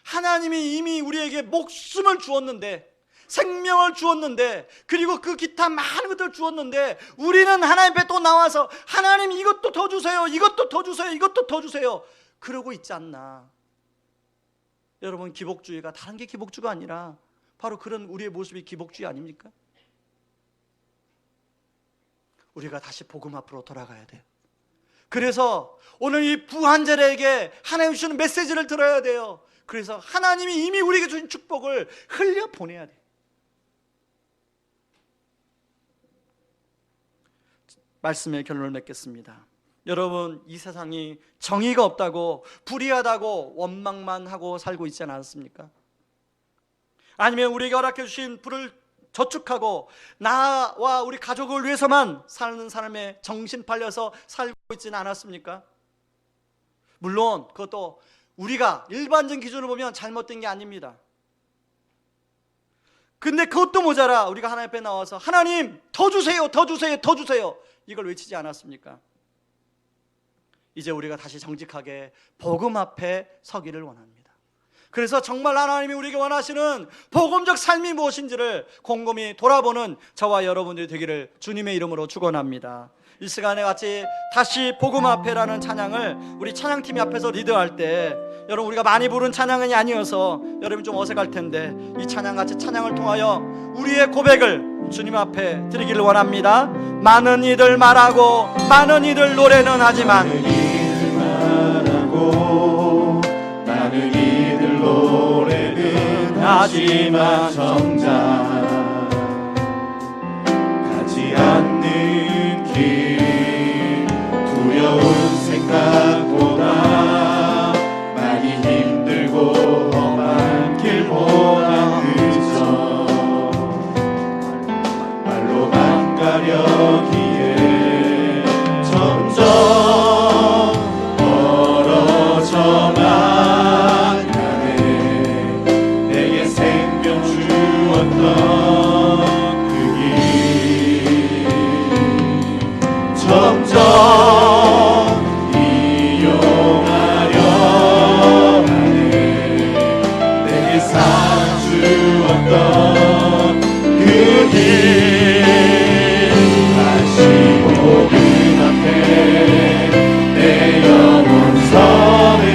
하나님이 우리에게 목숨을 주었는데, 생명을 주었는데, 그리고 그 기타 많은 것들을 주었는데, 우리는 하나님 앞에 또 나와서 하나님 이것도 더 주세요, 이것도 더 주세요, 이것도 더 주세요 그러고 있지 않나. 여러분, 기복주의가 다른 게 기복주가 아니라 바로 그런 우리의 모습이 기복주의 아닙니까? 우리가 다시 복음 앞으로 돌아가야 돼요. 그래서 오늘 이 부한절에게 하나님 주시는 메시지를 들어야 돼요. 그래서 하나님이 이미 우리에게 주신 축복을 흘려보내야 돼요. 말씀의 결론을 맺겠습니다. 여러분, 이 세상이 정의가 없다고, 불의하다고 원망만 하고 살고 있지 않습니까? 아니면 우리에게 허락해 주신 불을 저축하고 나와 우리 가족을 위해서만 사는 사람의 정신 팔려서 살고 있지는 않았습니까? 물론 그것도 우리가 일반적인 기준으로 보면 잘못된 게 아닙니다. 근데 그것도 모자라 우리가 하나님 앞에 나와서 하나님 더 주세요, 더 주세요, 더 주세요 이걸 외치지 않았습니까? 이제 우리가 다시 정직하게 복음 앞에 서기를 원합니다. 그래서 정말 하나님이 우리에게 원하시는 복음적 삶이 무엇인지를 곰곰이 돌아보는 저와 여러분들이 되기를 주님의 이름으로 축원합니다. 이 시간에 같이 다시 복음 앞에라는 찬양을 우리 찬양팀이 앞에서 리드할 때, 여러분 우리가 많이 부른 찬양이 아니어서 여러분 좀 어색할 텐데, 이 찬양 같이 찬양을 통하여 우리의 고백을 주님 앞에 드리기를 원합니다. 많은 이들 말하고 많은 이들 노래는 하지만, 많은 이들 노래는 하지만 정작 가지 않는 길, 두려운 생각보다 많이 힘들고 험한 길보다 그저 말로만 가려기에 점점 멀어져만 가네. 내게 생명 주었던 그 길, 점점 이용하려 하네. 내게 사랑 주었던 그 길, 다시 복음 앞에 내 영혼 선에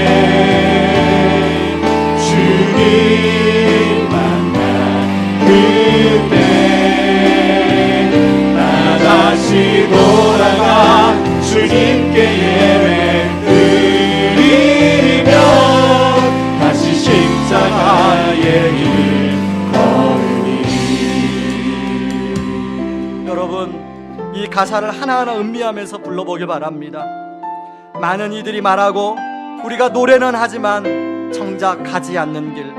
주님 만난 그때 나 다시 돌아가 주님께 예배 드리며 다시 십자가의 길 걸으니. 여러분 이 가사를 하나하나 음미하면서 불러보길 바랍니다. 많은 이들이 말하고 우리가 노래는 하지만 정작 가지 않는 길,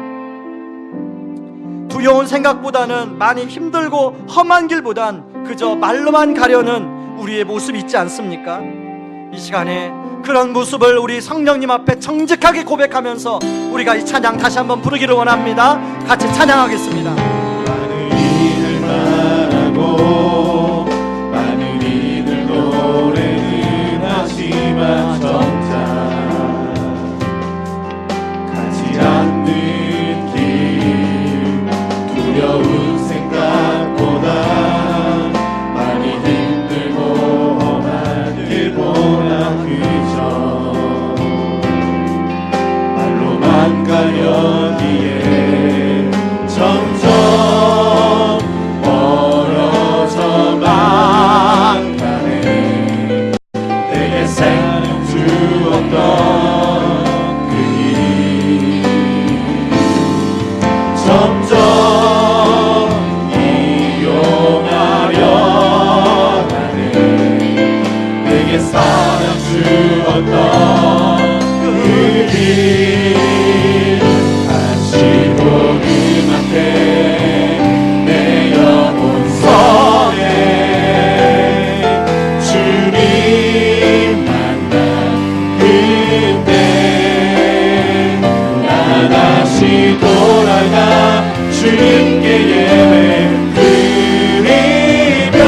두려운 생각보다는 많이 힘들고 험한 길보단 그저 말로만 가려는 우리의 모습이 있지 않습니까? 이 시간에 그런 모습을 우리 성령님 앞에 정직하게 고백하면서 우리가 이 찬양 다시 한번 부르기를 원합니다. 같이 찬양하겠습니다. 많은 이들 말하고 많은 이들 노래는 하지만 주셨던 그길 다시 복음 앞에 내 영혼 선해 주님 만난 그때 나 다시 돌아가 주님께 예배 드리며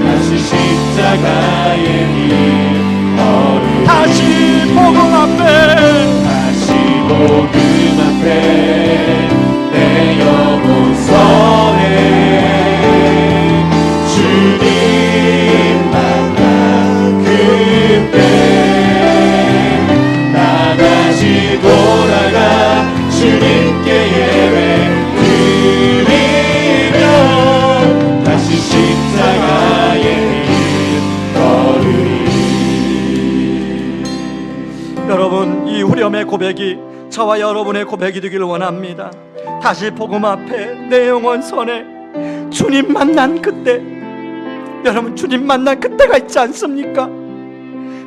다시 십자가의 길 걸으리 다시 복음 앞에 다시 복음 앞에 내 영혼 선해 주님 만나 그때 나 다시 돌아가 주님께 예배 드리며 다시 십자가의 길 걸으리. 여러분, 이 후렴의 고백이 저와 여러분의 고백이 되기를 원합니다. 다시 복음 앞에 내 영혼 선해 주님 만난 그때, 여러분 주님 만난 그때가 있지 않습니까?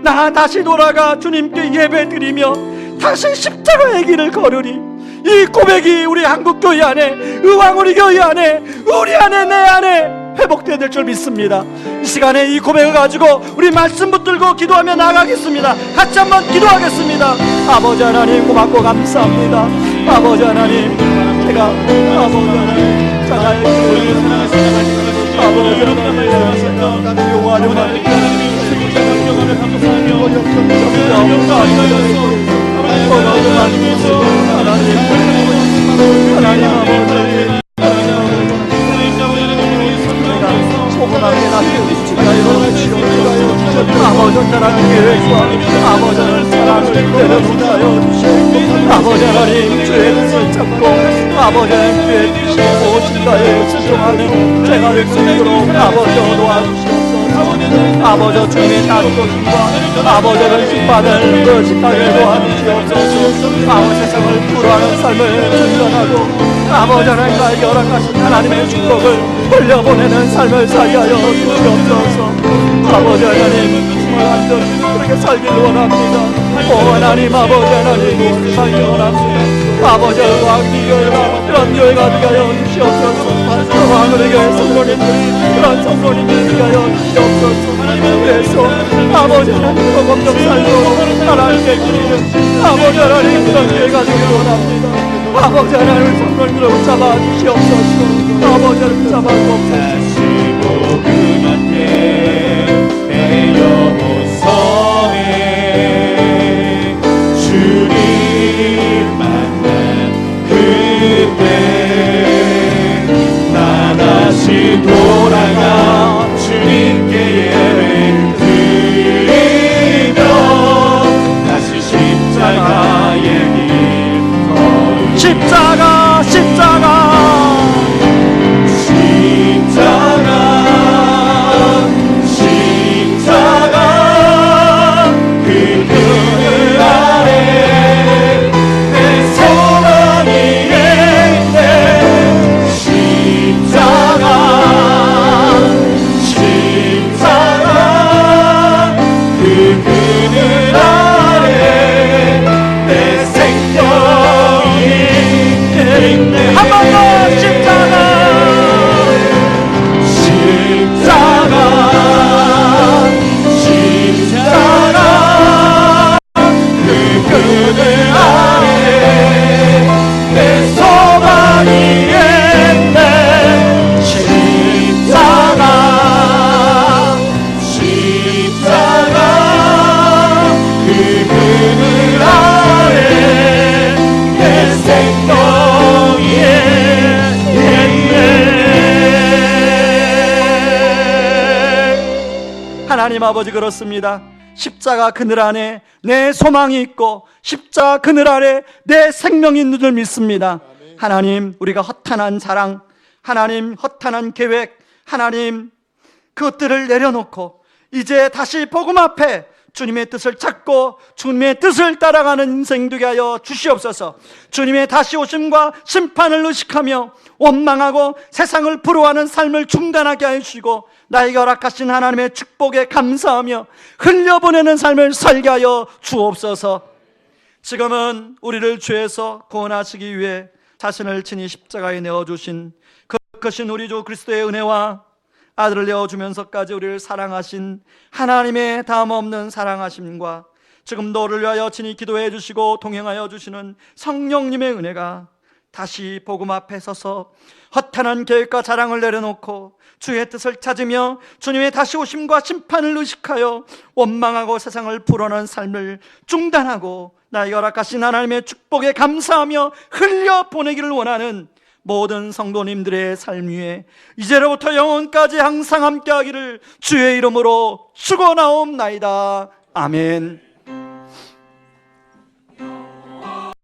나 다시 돌아가 주님께 예배 드리며 다시 십자가의 길을 걸으리. 이 고백이 우리 한국교회 안에, 의왕우리 교회 안에, 우리 안에, 내 안에 회복되어야 될 줄 믿습니다. 이 시간에 이 고백을 가지고 우리 말씀 붙들고 기도하며 나가겠습니다. 같이 한번 기도하겠습니다. 아버지 하나님 고맙고 감사합니다. 아버지 하나님, 제가 아버지 하나님 자자의 아버지 하나님 용화를 하나님 아버지 소금하게 나시옵시고 아버지 하나님 계획과 아버지 하나님 사랑을 내려놓아요 주시고 아버지 하나님 주의 뜻을 잡고 아버지 하나님 주의 뜻이 무엇인가에 순종하는 제가 될 수 있도록 아버지 도와주시옵소서. 아버지 주님의 다루심과 아버지 하나님 받은 것이 가게 도와주시옵소서. 아버지 세상을 불화하는 삶을 전전하고 아버지 하나님 나에게 허락하신 하나님의 축복을 돌려보내는 삶을 살게 하여 주시옵소서. 아버지 하나님 정말 완전히 그렇게 살길 원합니다. 오 하나님 아버지 하나님 살길 원합니다. 아버지 왕기 교회가 그런 교회가 되게 하여 주시옵소서. 왕으로 교회 성도님들이 그런 성도님들이 되게 하여 주시옵소서. 그래서 아버지 하나님 검정 살고 하나님께 드리는 아버지 하나님 그런 교회가 되길 원합니다. 아버지 하나님을 성도님으로 붙잡아 주시옵소서. 아버지 하나님 잡아 주옵소서. 다시 복음 앞에 내 영혼 선해 주님 만난 그때 나 다시 돌아가 주님께 예배 드리며 다시 십자가의 길 걸으리. 십자가 십자가 십자가 그 그늘 아래 내 소망이 있네. 십자가 그 그늘 아래 내 생명이 있네. 한 번 더 십자가 그 그늘 아래 내 소망이 있네. 십자가 그 그늘 아래 내 생명이 있네. 하나님 아버지 그렇습니다. 십자가 그늘 안에 내 소망이 있고 십자가 그늘 아래 내 생명이 있는 줄 믿습니다. 하나님 우리가 허탄한 자랑, 하나님 허탄한 계획, 하나님 그것들을 내려놓고 이제 다시 복음 앞에 주님의 뜻을 찾고 주님의 뜻을 따라가는 인생 되게 하여 주시옵소서. 주님의 다시 오심과 심판을 의식하며 원망하고 세상을 부러워하는 삶을 중단하게 하여 주시고 나에게 허락하신 하나님의 축복에 감사하며 흘려보내는 삶을 살게 하여 주옵소서. 지금은 우리를 죄에서 구원하시기 위해 자신을 친히 십자가에 내어주신 그 크신 우리 주 그리스도의 은혜와 아들을 내어주면서까지 우리를 사랑하신 하나님의 다함없는 사랑하심과 지금도 우리를 위하여 친히 기도해 주시고 동행하여 주시는 성령님의 은혜가 다시 복음 앞에 서서 허탄한 계획과 자랑을 내려놓고 주의 뜻을 찾으며 주님의 다시 오심과 심판을 의식하여 원망하고 세상을 불어넣은 삶을 중단하고 나에게 허락하신 하나님의 축복에 감사하며 흘려보내기를 원하는 모든 성도님들의 삶 위에 이제로부터 영원까지 항상 함께하기를 주의 이름으로 축원하옵나이다. 아멘.